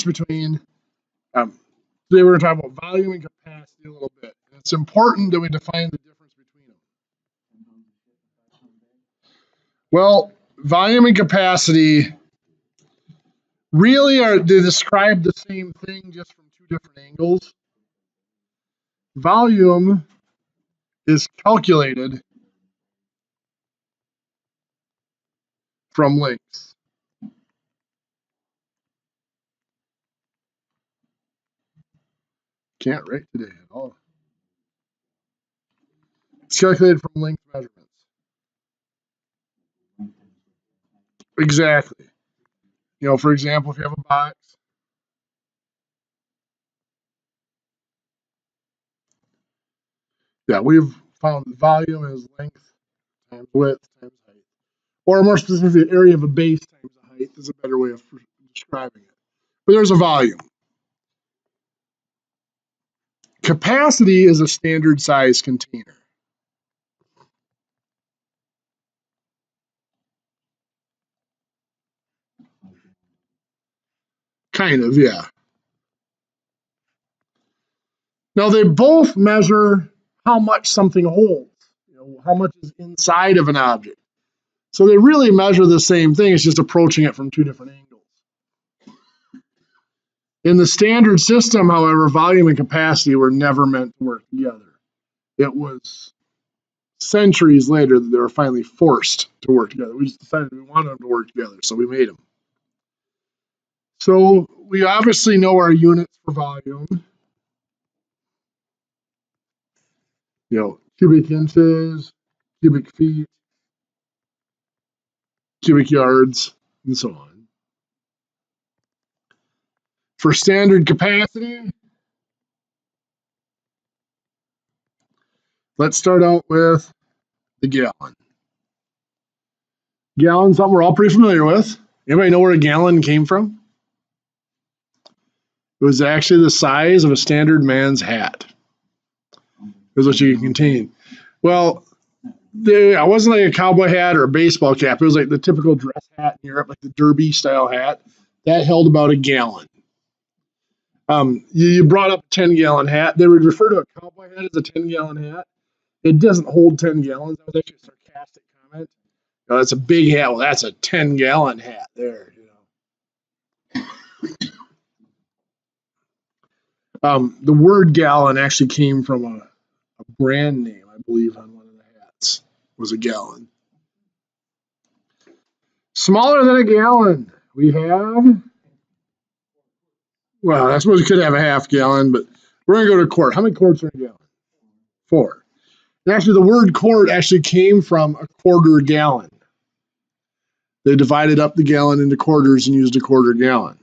difference between, today we're going to talk about volume and capacity a little bit. And it's important that we define the difference between them. Well, volume and capacity really they describe the same thing just from two different angles. Volume is calculated from lengths. Can't write today at all. It's calculated from length measurements. Exactly. You know, for example, if you have a box, yeah, we've found that volume is length times width times height. Or more specifically, the area of a base times the height is a better way of describing it. But there's a volume. Capacity is a standard size container. Kind of, yeah. Now they both measure how much something holds, you know, how much is inside of an object. So they really measure the same thing, it's just approaching it from two different angles. In the standard system, however, volume and capacity were never meant to work together. It was centuries later that they were finally forced to work together. We just decided we wanted them to work together, so we made them. So we obviously know our units for volume. You know, cubic inches, cubic feet, cubic yards, and so on. For standard capacity, let's start out with the gallon. Gallon, something we're all pretty familiar with. Anybody know where a gallon came from? It was actually the size of a standard man's hat. Is what you can contain. Well, it wasn't like a cowboy hat or a baseball cap. It was like the typical dress hat in Europe, like the derby style hat. That held about a gallon. You brought up a 10-gallon hat. They would refer to a cowboy hat as a 10-gallon hat. It doesn't hold 10 gallons. That was actually a sarcastic comment. No, that's a big hat. Well, that's a 10-gallon hat there. You know. The word gallon actually came from a brand name, I believe, on one of the hats was a gallon. Smaller than a gallon, we have, well, I suppose you could have a half gallon, but we're going to go to quart. How many quarts are in a gallon? 4. And actually, the word quart actually came from a quarter gallon. They divided up the gallon into quarters and used a quarter gallon.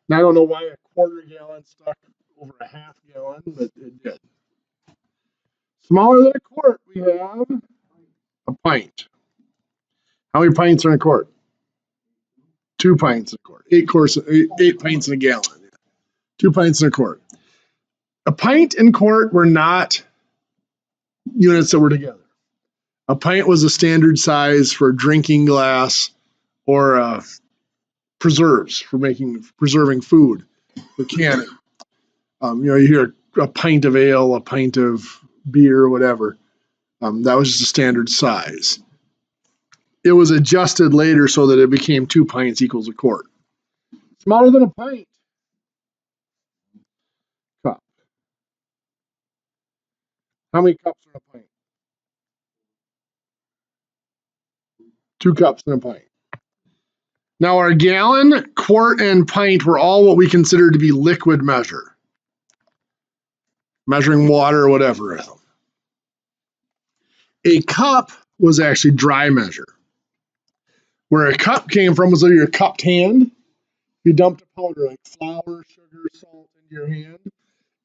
Now, I don't know why a quarter gallon stuck over a half gallon, but it did. Smaller than a quart, we have a pint. How many pints are in a quart? 2 pints in a quart. 8 pints in a gallon. 2 pints in a quart. A pint and quart were not units that were together. A pint was a standard size for a drinking glass or preserves for preserving food, for canning. You know, you hear a pint of ale, a pint of beer, whatever. That was just a standard size. It was adjusted later so that it became 2 pints equals a quart. Smaller than a pint. Cup. How many cups are in a pint? 2 cups in a pint. Now our gallon, quart, and pint were all what we consider to be liquid measure. Measuring water or whatever. A cup was actually dry measure. Where a cup came from was your cupped hand. You dumped a powder like flour, sugar, salt into your hand.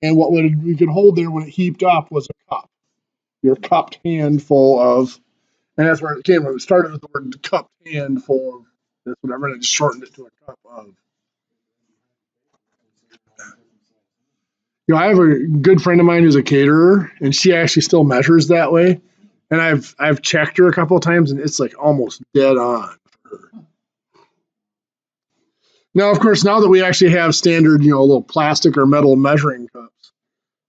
And what we could hold there when it heaped up was a cup. Your cupped hand full of, and that's where it came from. It started with the word cupped hand full of this, whatever, and it just shortened it to a cup of. You know, I have a good friend of mine who's a caterer, and she actually still measures that way. And I've checked her a couple of times, and it's like almost dead on for her. Now, of course, now that we actually have standard, little plastic or metal measuring cups,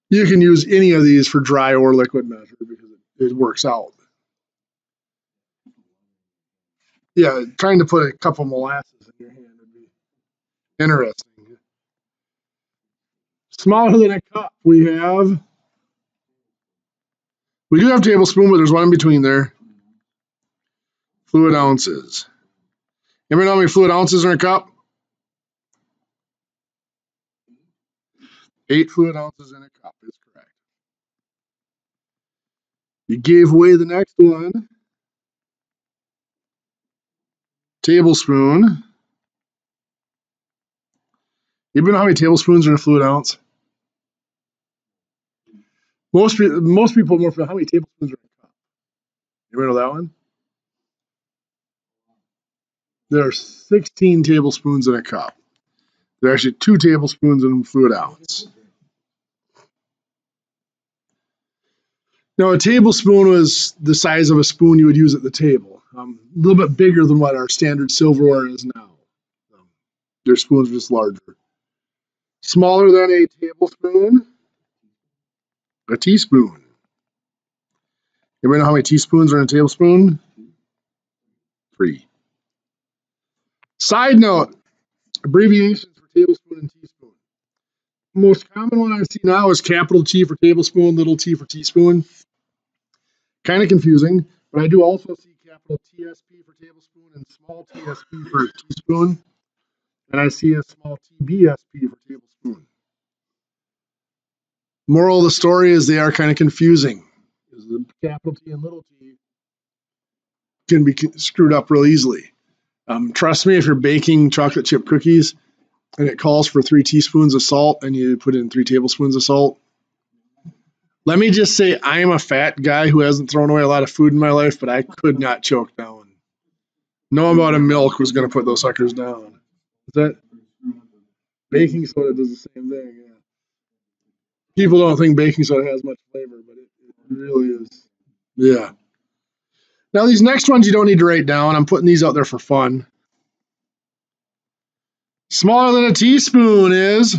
you can use any of these for dry or liquid measure because it works out. Yeah, trying to put a cup of molasses in your hand would be interesting. Smaller than a cup, we do have tablespoon, but there's one in between there. Fluid ounces. Anybody know how many fluid ounces are in a cup? 8 fluid ounces in a cup is correct. You gave away the next one. Tablespoon. Anybody know how many tablespoons are in a fluid ounce? Most people more for how many tablespoons are in a cup. Anybody know that one? There are 16 tablespoons in a cup. There are actually 2 tablespoons in a fluid ounce. Now, a tablespoon was the size of a spoon you would use at the table. A little bit bigger than what our standard silverware is now. Their spoons are just larger. Smaller than a tablespoon, a teaspoon. Anybody know how many teaspoons are in a tablespoon? 3. Side note, abbreviations for tablespoon and teaspoon. The most common one I see now is capital T for tablespoon, little t for teaspoon. Kind of confusing, but I do also see capital TSP for tablespoon and small TSP for teaspoon. And I see a small TBSP for tablespoon. Moral of the story is they are kind of confusing. The capital T and little t can be screwed up real easily. Trust me, if you're baking chocolate chip cookies and it calls for 3 teaspoons of salt and you put in 3 tablespoons of salt, let me just say I am a fat guy who hasn't thrown away a lot of food in my life, but I could not choke down. No amount of milk was going to put those suckers down. Is that baking soda does the same thing? Yeah. People don't think baking soda has much flavor, but it really is. Yeah. Now, these next ones you don't need to write down. I'm putting these out there for fun. Smaller than a teaspoon is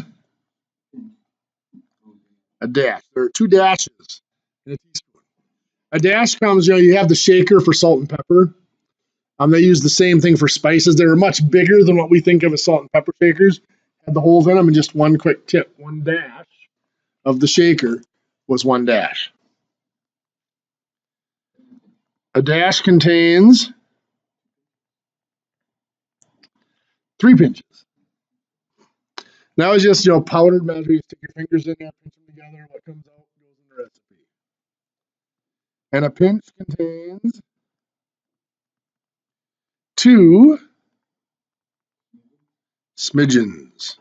a dash. There are 2 dashes in a teaspoon. A dash comes, you have the shaker for salt and pepper. They use the same thing for spices. They're much bigger than what we think of as salt and pepper shakers. Had the holes in them, and just one quick tip. 1 dash of the shaker was 1 dash. A dash contains 3 pinches. Now it's just, powdered measure. You stick your fingers in there, pinch them together. What comes out goes in the recipe. And a pinch contains 2 smidgens.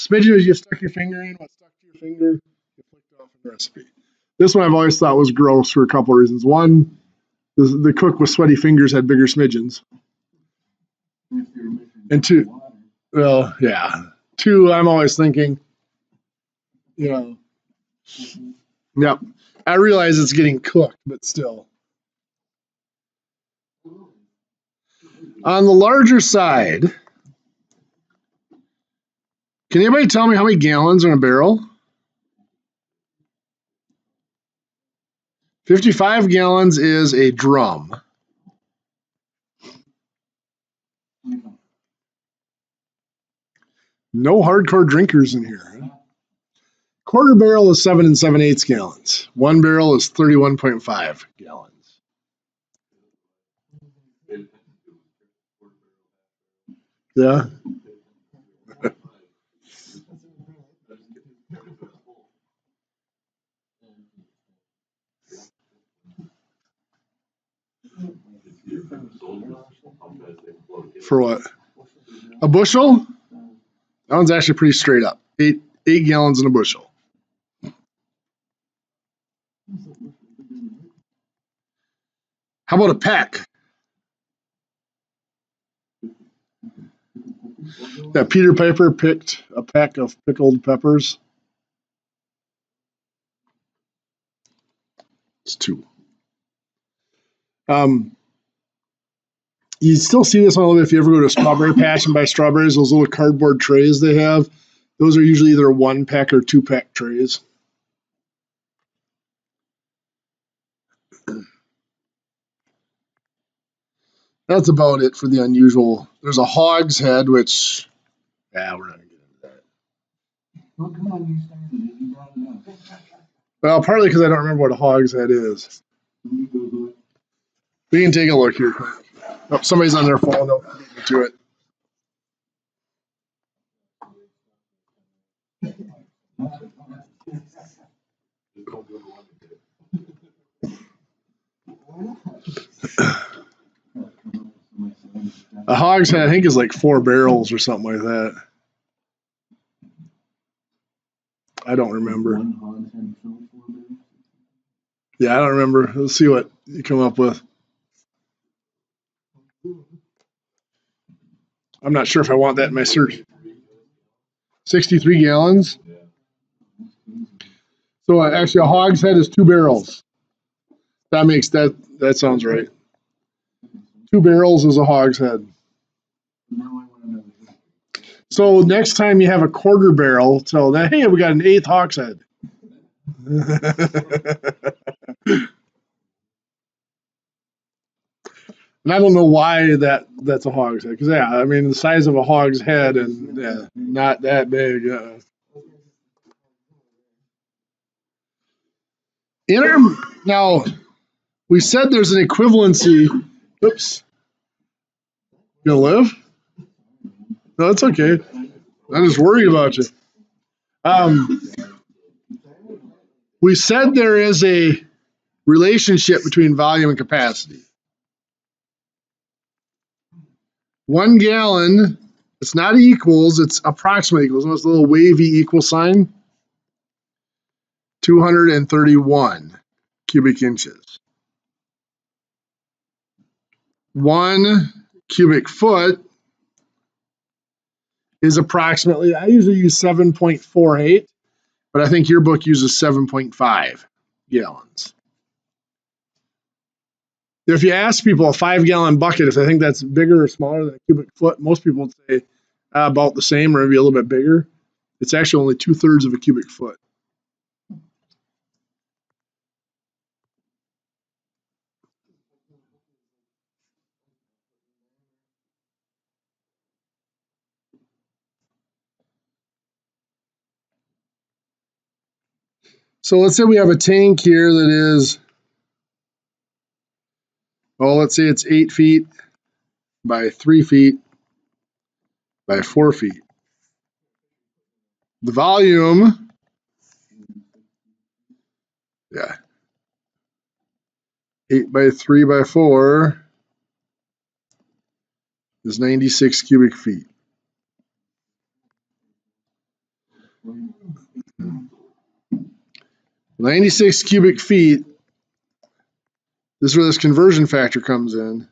Smidgen is you stuck your finger in. What stuck to your finger, you flicked off in the recipe. This one I've always thought was gross for a couple of reasons. One, the cook with sweaty fingers had bigger smidgens. And 2, well, yeah. 2, I'm always thinking, yep. I realize it's getting cooked, but still. On the larger side, can anybody tell me how many gallons are in a barrel? 55 gallons is a drum. No hardcore drinkers in here. Quarter barrel is 7 7/8 gallons. 1 barrel is 31.5 gallons. Yeah. For what? A bushel? That one's actually pretty straight up. 8 gallons in a bushel. How about a peck? Yeah, Peter Piper picked a peck of pickled peppers. It's 2. You still see this one if you ever go to a strawberry patch and buy strawberries, those little cardboard trays they have. Those are usually either 1-pack or 2-pack trays. That's about it for the unusual. There's a hogshead, which, yeah, we're not going to get into that. Well, come on, you started it. You brought it up. Well, partly because I don't remember what a hogshead is. We can take a look here. Oh, somebody's on their phone. They'll beat me to it. A hogshead, I think, is like 4 barrels or something like that. I don't remember. Yeah, I don't remember. Let's see what you come up with. I'm not sure if I want that in my search. 63 gallons. So actually, a hogshead is 2 barrels. That sounds right. 2 barrels is a hogshead. So next time you have a quarter barrel, tell that, hey, we got an 1/8 hogshead. And I don't know why that's a hogshead. Because, yeah, I mean, the size of a hogshead and not that big. Now, we said there's an equivalency. Oops. You gonna live? No, that's okay. I'm just worried about you. We said there is a relationship between volume and capacity. 1 gallon, it's not equals, it's approximately equals. It's a little wavy equal sign. 231 cubic inches. 1 cubic foot is approximately, I usually use 7.48, but I think your book uses 7.5 gallons. If you ask people a 5-gallon bucket, if they think that's bigger or smaller than a cubic foot, most people would say about the same or maybe a little bit bigger. It's actually only 2/3 of a cubic foot. So let's say we have a tank here that is, well, let's say it's 8 feet by 3 feet by 4 feet. The volume, yeah, 8 by 3 by 4 is 96 cubic feet. 96 cubic feet, this is where this conversion factor comes in.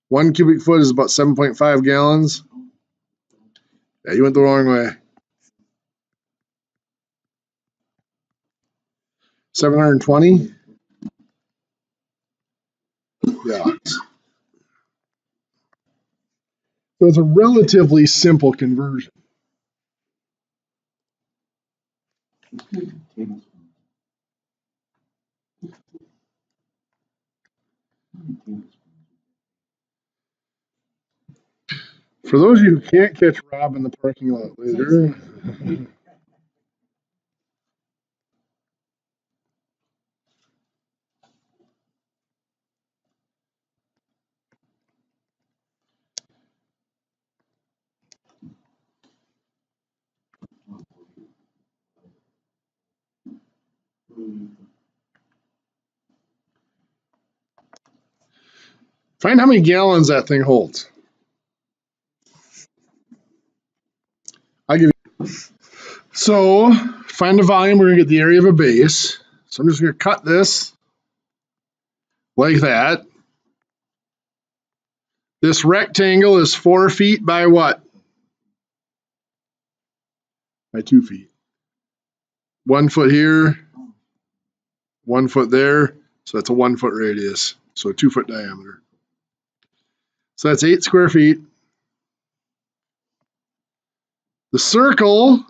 1 cubic foot is about 7.5 gallons. Yeah, you went the wrong way. 720 gallons. So it's a relatively simple conversion. For those of you who can't catch Rob in the parking lot later, find how many gallons that thing holds. I'll give you. So find the volume, we're gonna get the area of a base. So I'm just gonna cut this like that. This rectangle is 4 feet by what? By 2 feet. 1 foot here, 1 foot there. So that's a 1 foot radius. So a 2 foot diameter. So that's 8 square feet. The circle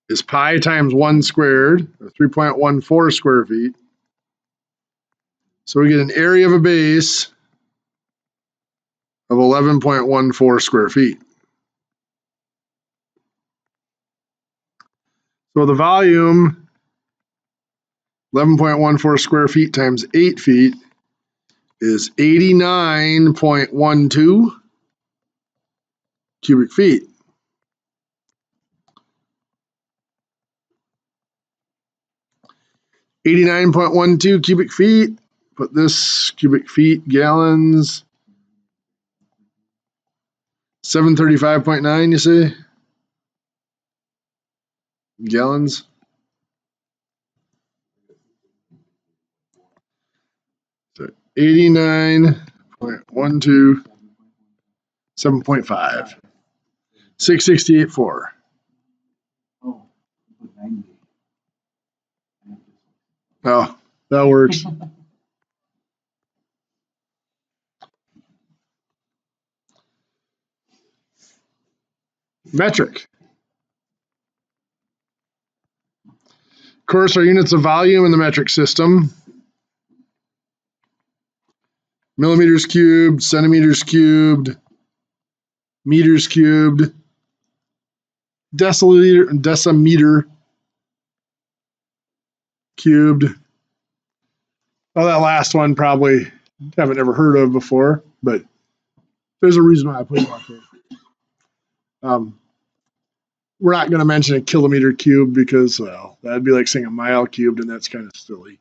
is pi times 1 squared, or 3.14 square feet. So we get an area of a base of 11.14 square feet. So the volume, 11.14 square feet times 8 feet, is 89.12 cubic feet. 89.12 cubic feet. Put this cubic feet, gallons, 735.9, you see? Gallons. So 89.12, 7.5. 668.4. Oh, put 90. Oh, that works. Metric. Of course, our units of volume in the metric system. Millimeters cubed, centimeters cubed, meters cubed, decimeter cubed. Well, that last one probably haven't ever heard of before, but there's a reason why I put it up there. We're not going to mention a kilometer cubed because, well, that'd be like saying a mile cubed, and that's kind of silly.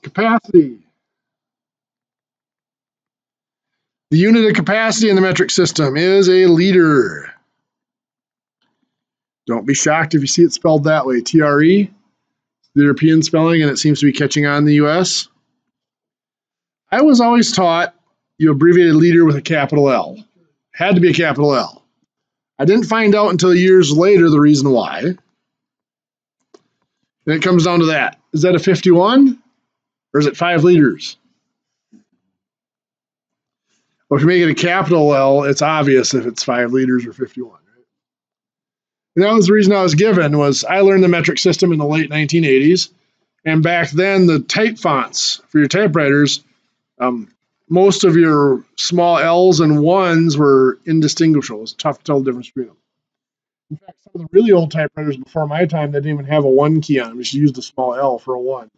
Capacity. The unit of capacity in the metric system is a liter. Don't be shocked if you see it spelled that way, TRE, the European spelling, and it seems to be catching on in the US. I was always taught you abbreviated liter with a capital L. Had to be a capital L. I didn't find out until years later the reason why. And it comes down to that. Is that a 51 or is it 5 liters? Well, if you make it a capital L, it's obvious if it's 5 liters or 51. Right? And that was the reason I was given was I learned the metric system in the late 1980s. And back then, the type fonts for your typewriters, most of your small L's and 1s were indistinguishable. It was tough to tell the difference between them. In fact, some of the really old typewriters before my time, they didn't even have a 1 key on them. You just used the small L for a 1.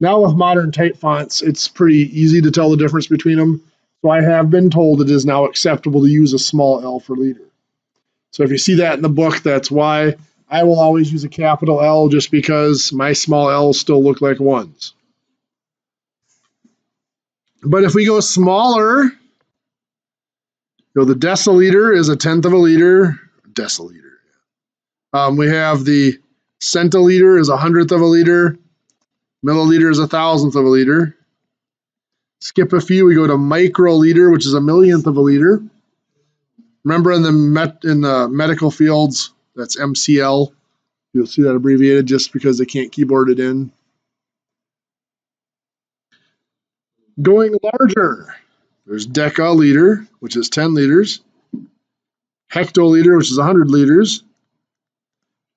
Now with modern type fonts, it's pretty easy to tell the difference between them. So I have been told it is now acceptable to use a small L for liter. So if you see that in the book, that's why. I will always use a capital L just because my small L's still look like 1s. But if we go smaller, the deciliter is a tenth of a liter. Deciliter. We have the centiliter is a hundredth of a liter. Milliliter is a thousandth of a liter. Skip a few, we go to microliter, which is a millionth of a liter. Remember in the medical fields, that's MCL. You'll see that abbreviated just because they can't keyboard it in. Going larger, there's decaliter, which is 10 liters. Hectoliter, which is 100 liters.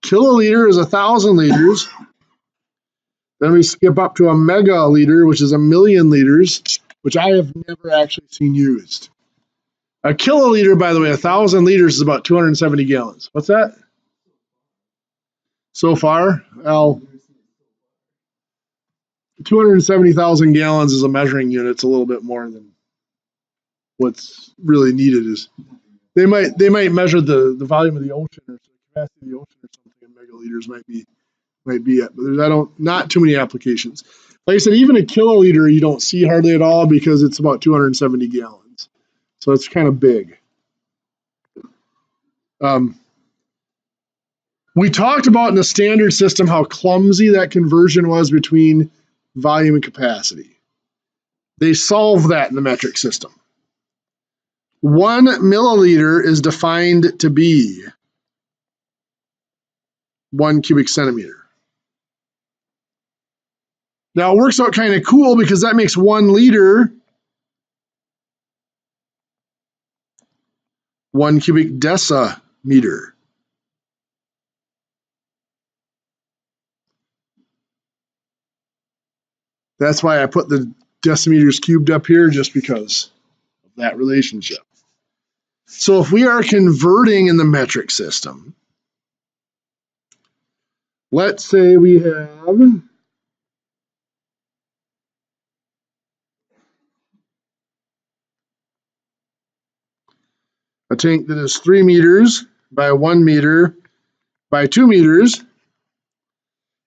Kiloliter is 1,000 liters. Then we skip up to a megaliter, which is 1,000,000 liters, which I have never actually seen used. A kiloliter, by the way, 1,000 liters is about 270 gallons. What's that? So far? Well, 270,000 gallons is a measuring unit. It's a little bit more than what's really needed. Is they might measure the volume of the ocean or the capacity of the ocean or something, and megaliters might be it. But not too many applications. Like I said, even a kiloliter you don't see hardly at all because it's about 270 gallons. So it's kind of big. We talked about in the standard system how clumsy that conversion was between volume and capacity. They solved that in the metric system. 1 milliliter is defined to be 1 cubic centimeter. Now it works out kind of cool because that makes 1 liter 1 cubic decimeter. That's why I put the decimeters cubed up here, just because of that relationship. So if we are converting in the metric system, let's say we have a tank that is 3 meters by 1 meter by 2 meters,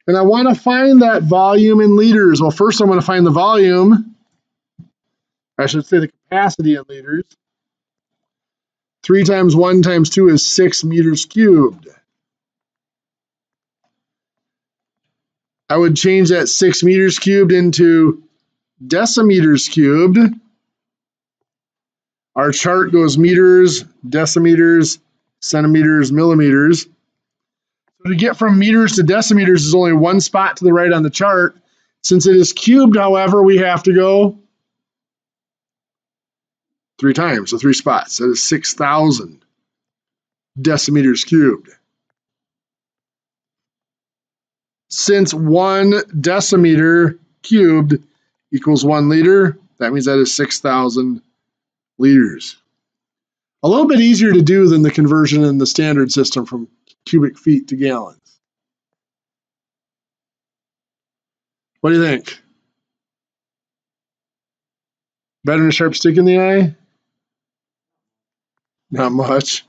and I want to find that volume in liters. Well, first I'm going to find the volume. I should say the capacity in liters. 3 times 1 times 2 is 6 meters cubed. I would change that 6 meters cubed into decimeters cubed. Our chart goes meters, decimeters, centimeters, millimeters. So to get from meters to decimeters is only 1 spot to the right on the chart. Since it is cubed, however, we have to go 3 times, so 3 spots. That is 6,000 decimeters cubed. Since 1 decimeter cubed equals 1 liter, that means that is 6,000 liters. A little bit easier to do than the conversion in the standard system from cubic feet to gallons. What do you think? Better than a sharp stick in the eye? Not much.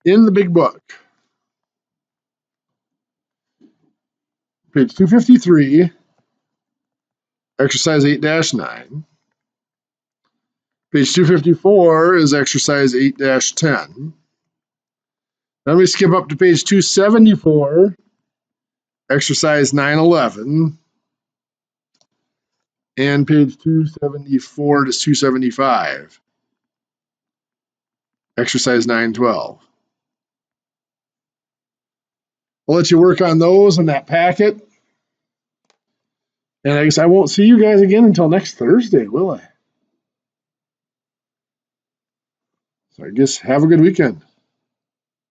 In the big book, page 253, exercise 8-9. Page 254 is exercise 8-10. Let me skip up to page 274, exercise 9-11, and page 274 to 275, exercise 9-12. I'll let you work on those in that packet. And I guess I won't see you guys again until next Thursday, will I? So I guess have a good weekend.